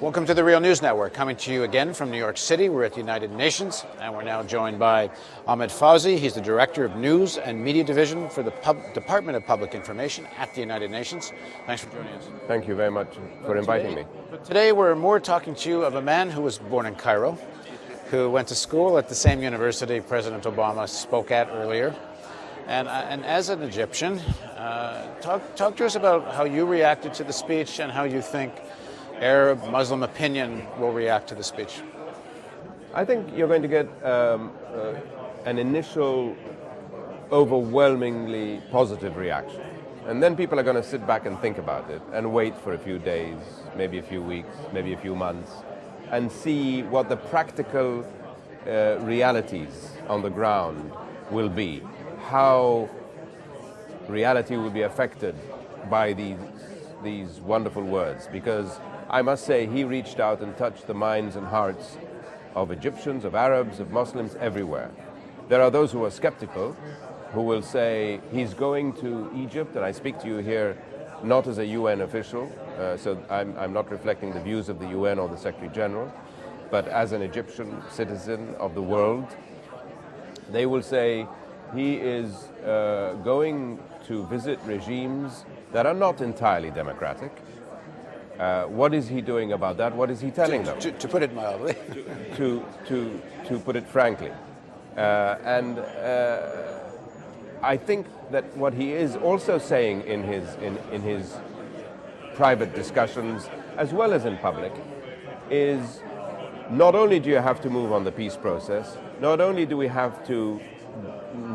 Welcome to the Real News Network, coming to you again from New York City. We're at the United Nations, and we're now joined by Ahmed Fawzi. He's the Director of News and Media Division for the Department of Public Information at the United Nations. Thanks for joining us. Thank you very much for inviting me. Today we're more talking to you of a man who was born in Cairo, who went to school at the same university President Obama spoke at earlier. And as an Egyptian, talk to us about how you reacted to the speech and how you think Arab, Muslim opinion will react to the speech. I think you're going to get an initial overwhelmingly positive reaction. And then people are going to sit back and think about it and wait for a few days, maybe a few weeks, maybe a few months, and see what the practical realities on the ground will be, how reality will be affected by these wonderful words. Because I must say, he reached out and touched the minds and hearts of Egyptians, of Arabs, of Muslims everywhere. There are those who are skeptical, who will say he's going to Egypt, and I speak to you here not as a UN official, so I'm not reflecting the views of the UN or the Secretary General, but as an Egyptian citizen of the world. They will say he is going to visit regimes that are not entirely democratic. What is he doing about that? What is he telling them? To put it mildly. to put it frankly. I think that what he is also saying in his private discussions, as well as in public, is not only do you have to move on the peace process, not only do we have to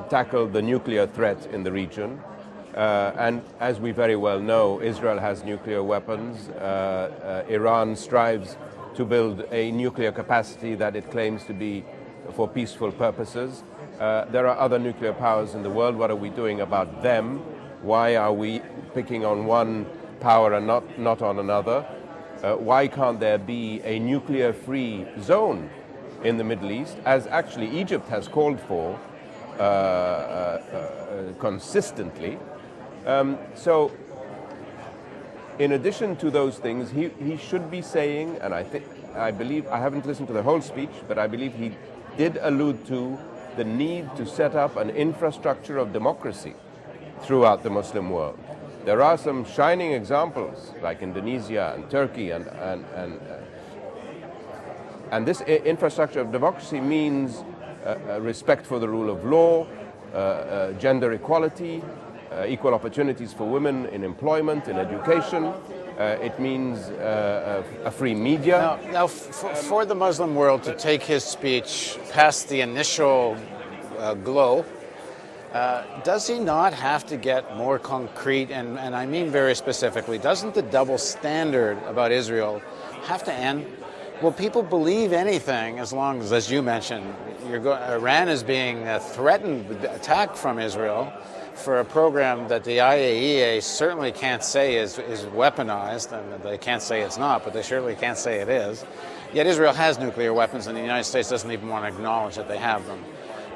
tackle the nuclear threat in the region, and as we very well know, Israel has nuclear weapons. Iran strives to build a nuclear capacity that it claims to be for peaceful purposes. There are other nuclear powers in the world. What are we doing about them? Why are we picking on one power and not on another? Why can't there be a nuclear-free zone in the Middle East, as actually Egypt has called for consistently? So, in addition to those things, he should be saying, and I believe, I haven't listened to the whole speech, but I believe he did allude to the need to set up an infrastructure of democracy throughout the Muslim world. There are some shining examples, like Indonesia and Turkey, and this infrastructure of democracy means respect for the rule of law, gender equality, equal opportunities for women in employment, in education. It means a free media. Now for the Muslim world to take his speech past the initial glow, does he not have to get more concrete? And I mean very specifically, doesn't the double standard about Israel have to end? Will people believe anything as long as you mentioned, Iran is being threatened with attack from Israel for a program that the IAEA certainly can't say is weaponized, and they can't say it's not, but they surely can't say it is. Yet Israel has nuclear weapons, and the United States doesn't even want to acknowledge that they have them.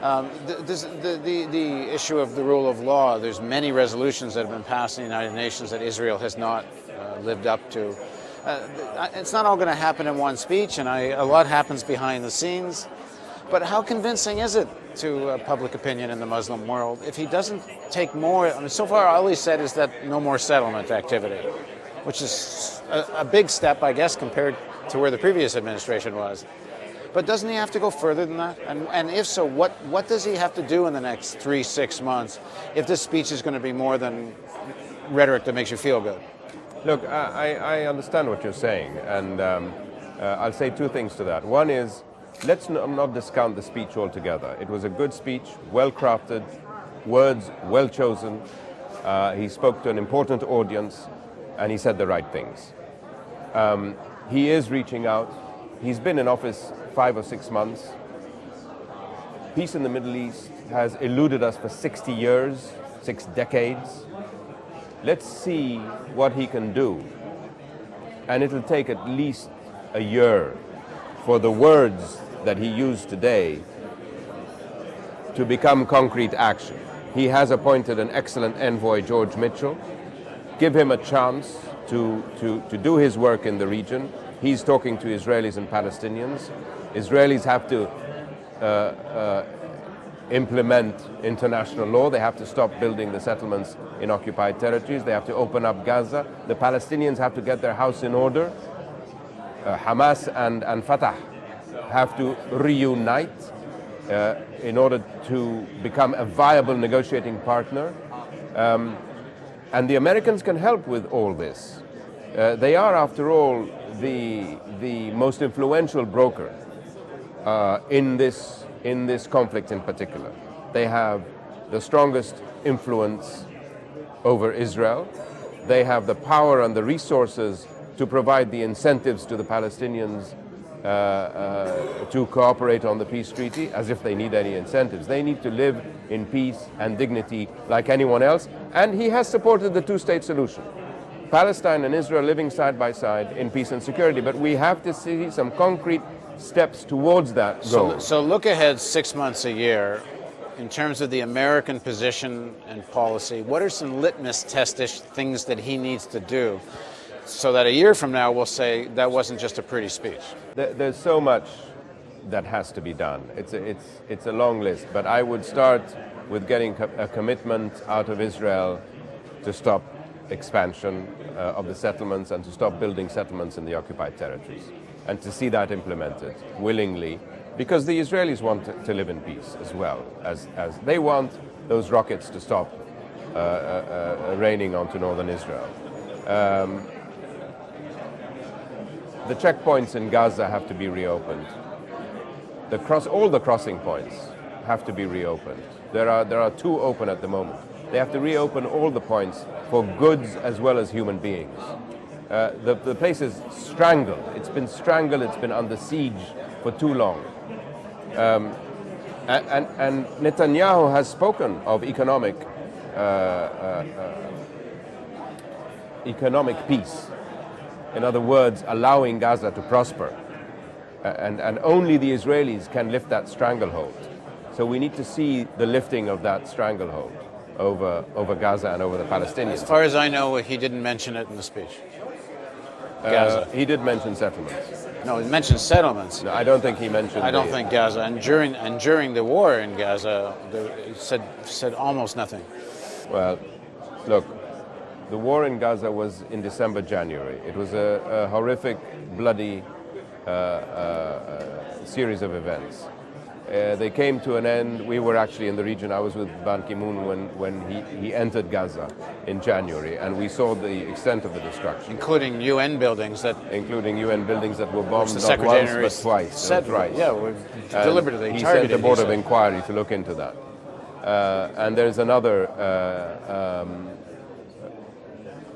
The issue of the rule of law, there's many resolutions that have been passed in the United Nations that Israel has not lived up to. It's not all going to happen in one speech, and a lot happens behind the scenes. But how convincing is it to public opinion in the Muslim world if he doesn't take more? I mean, so far all he said is that no more settlement activity, which is a big step, I guess, compared to where the previous administration was. But doesn't he have to go further than that? And if so, what does he have to do in the next 3-6 months if this speech is going to be more than rhetoric that makes you feel good? Look, I understand what you're saying, and I'll say two things to that. One is, let's not discount the speech altogether. It was a good speech, well crafted, words well chosen. He spoke to an important audience, and he said the right things. He is reaching out. He's been in office 5 or 6 months. Peace in the Middle East has eluded us for 60 years, 6 decades. Let's see what he can do. And it'll take at least a year for the words that he used today to become concrete action. He has appointed an excellent envoy, George Mitchell. Give him a chance to do his work in the region. He's talking to Israelis and Palestinians. Israelis have to implement international law. They have to stop building the settlements in occupied territories. They have to open up Gaza. The Palestinians have to get their house in order. Hamas and Fatah have to reunite in order to become a viable negotiating partner. And the Americans can help with all this. They are, after all, the most influential broker in this conflict in particular. They have the strongest influence over Israel. They have the power and the resources to provide the incentives to the Palestinians to cooperate on the peace treaty, as if they need any incentives. They need to live in peace and dignity like anyone else, and he has supported the two-state solution. Palestine and Israel living side by side in peace and security, but we have to see some concrete steps towards that goal. So look ahead 6 months, a year, in terms of the American position and policy. What are some litmus testish things that he needs to do so that a year from now we'll say that wasn't just a pretty speech? There's so much that has to be done. It's a long list, but I would start with getting a commitment out of Israel to stop expansion of the settlements and to stop building settlements in the occupied territories, and to see that implemented willingly, because the Israelis want to live in peace as well, as they want those rockets to stop raining onto northern Israel. The checkpoints in Gaza have to be reopened. All the crossing points have to be reopened. There are 2 open at the moment. They have to reopen all the points for goods as well as human beings. The place is strangled. It's been strangled. It's been under siege for too long. And Netanyahu has spoken of economic peace. In other words, allowing Gaza to prosper. And only the Israelis can lift that stranglehold. So we need to see the lifting of that stranglehold over Gaza and over the Palestinians. As far as I know, he didn't mention it in the speech. Gaza. He did mention settlements. No, he mentioned settlements. No, I don't think he mentioned. I don't think Gaza. And during the war in Gaza, he said almost nothing. Well, look, the war in Gaza was in December, January. It was a horrific, bloody series of events. They came to an end. We were actually in the region. I was with Ban Ki-moon when he entered Gaza in January, and we saw the extent of the destruction. Including UN buildings that were bombed not once but twice. Said, right. Yeah, we're deliberately he targeted. sent a board of inquiry to look into that. And there's another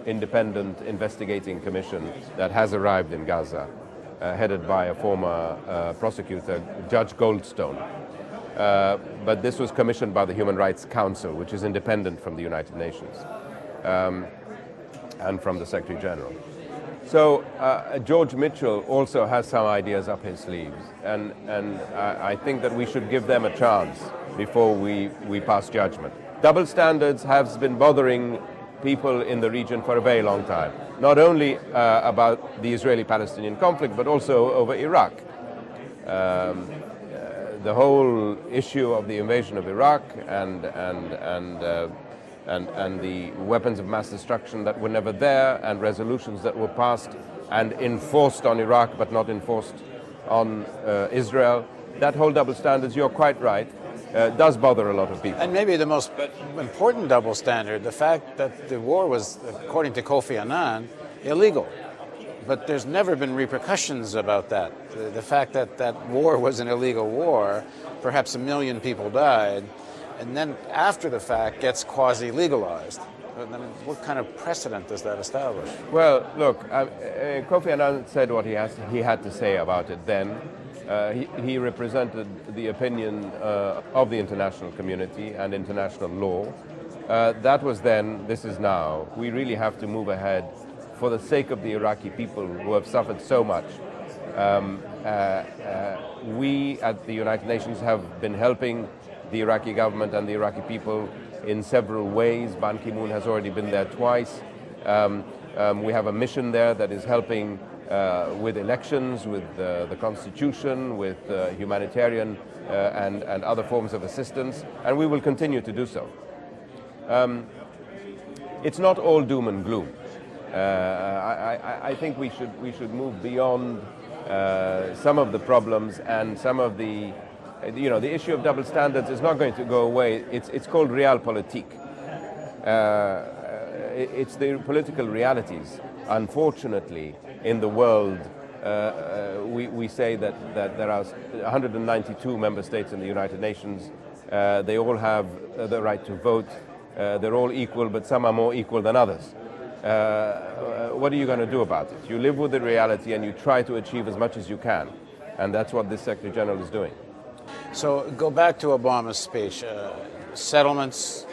independent investigating commission that has arrived in Gaza, headed by a former prosecutor, Judge Goldstone. But this was commissioned by the Human Rights Council, which is independent from the United Nations and from the Secretary General. So George Mitchell also has some ideas up his sleeves, and I think that we should give them a chance before we pass judgment. Double standards have been bothering people in the region for a very long time, not only about the Israeli-Palestinian conflict, but also over Iraq. The whole issue of the invasion of Iraq and the weapons of mass destruction that were never there, and resolutions that were passed and enforced on Iraq but not enforced on Israel. That whole double standards, you're quite right, does bother a lot of people. And maybe the most important double standard, the fact that the war was, according to Kofi Annan, illegal. But there's never been repercussions about that. The fact that that war was an illegal war, perhaps 1 million people died, and then after the fact gets quasi-legalized. What kind of precedent does that establish? Well, look, Kofi Annan said what he had to say about it then. He represented the opinion of the international community and international law. That was then, this is now. We really have to move ahead for the sake of the Iraqi people who have suffered so much. We at the United Nations have been helping the Iraqi government and the Iraqi people in several ways. Ban Ki-moon has already been there twice. We have a mission there that is helping with elections, with the constitution, with humanitarian and other forms of assistance, and we will continue to do so. It's not all doom and gloom. I think we should move beyond some of the problems and some of the, the issue of double standards is not going to go away. It's called realpolitik. It's the political realities. Unfortunately, in the world, we say that there are 192 member states in the United Nations. They all have the right to vote. They're all equal, but some are more equal than others. What are you going to do about it? You live with the reality and you try to achieve as much as you can. And that's what this Secretary General is doing. So go back to Obama's speech. Settlements,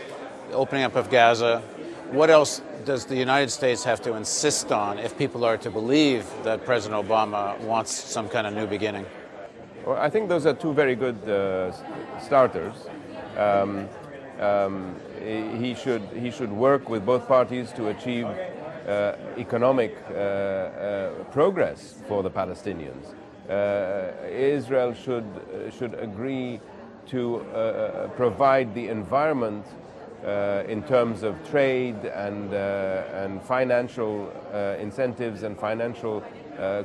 the opening up of Gaza. What else does the United States have to insist on if people are to believe that President Obama wants some kind of new beginning? Well, I think those are two very good starters. He should work with both parties to achieve economic progress for the Palestinians. Israel should agree to provide the environment in terms of trade and financial incentives and financial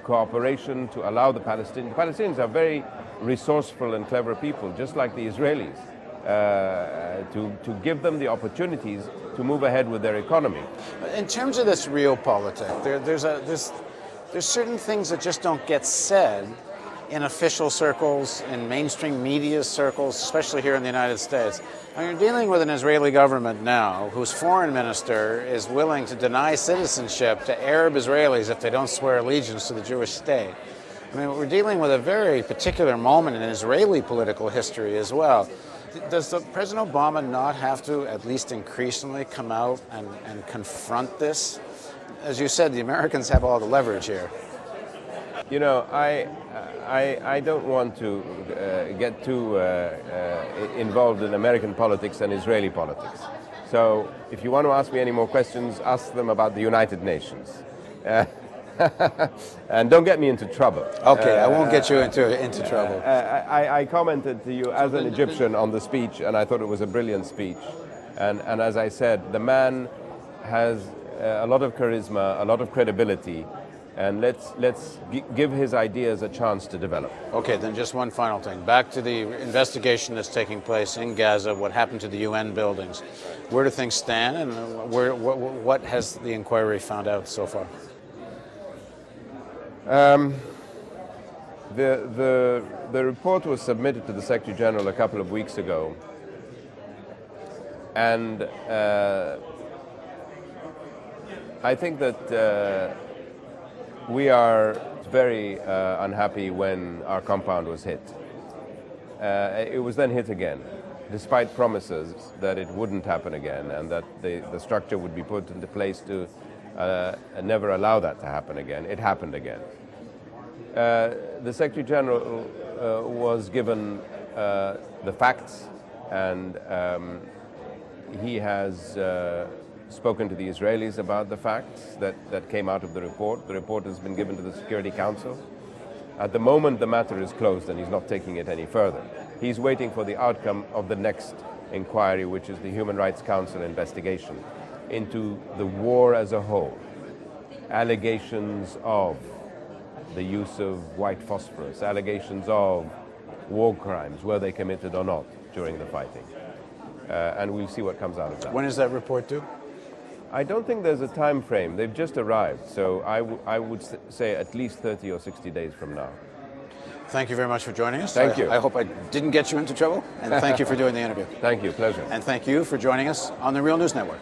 cooperation to allow the Palestinians. The Palestinians are very resourceful and clever people, just like the Israelis. To give them the opportunities to move ahead with their economy. In terms of this realpolitik, there's certain things that just don't get said in official circles, in mainstream media circles, especially here in the United States. And you're dealing with an Israeli government now whose foreign minister is willing to deny citizenship to Arab Israelis if they don't swear allegiance to the Jewish state. I mean, we're dealing with a very particular moment in Israeli political history as well. Does President Obama not have to at least increasingly come out and confront this? As you said, the Americans have all the leverage here. You know, I don't want to get too involved in American politics and Israeli politics. So if you want to ask me any more questions, ask them about the United Nations. And don't get me into trouble. Okay, I won't get you into trouble. I commented to you as an Egyptian on the speech, and I thought it was a brilliant speech. And as I said, the man has a lot of charisma, a lot of credibility, and let's give his ideas a chance to develop. Okay, then just one final thing. Back to the investigation that's taking place in Gaza, what happened to the UN buildings. Where do things stand, and what has the inquiry found out so far? The report was submitted to the Secretary General a couple of weeks ago, and I think that we are very unhappy when our compound was hit. It was then hit again, despite promises that it wouldn't happen again and that the structure would be put into place to never allow that to happen again. It happened again. The Secretary General was given the facts, and he has spoken to the Israelis about the facts that came out of the report. The report has been given to the Security Council. At the moment, the matter is closed and he's not taking it any further. He's waiting for the outcome of the next inquiry, which is the Human Rights Council investigation into the war as a whole. Allegations of the use of white phosphorus, allegations of war crimes, were they committed or not during the fighting. And we'll see what comes out of that. When is that report due? I don't think there's a time frame. They've just arrived, so I would say at least 30 or 60 days from now. Thank you very much for joining us. Thank you. I hope I didn't get you into trouble, and thank you for doing the interview. Thank you, pleasure. And thank you for joining us on the Real News Network.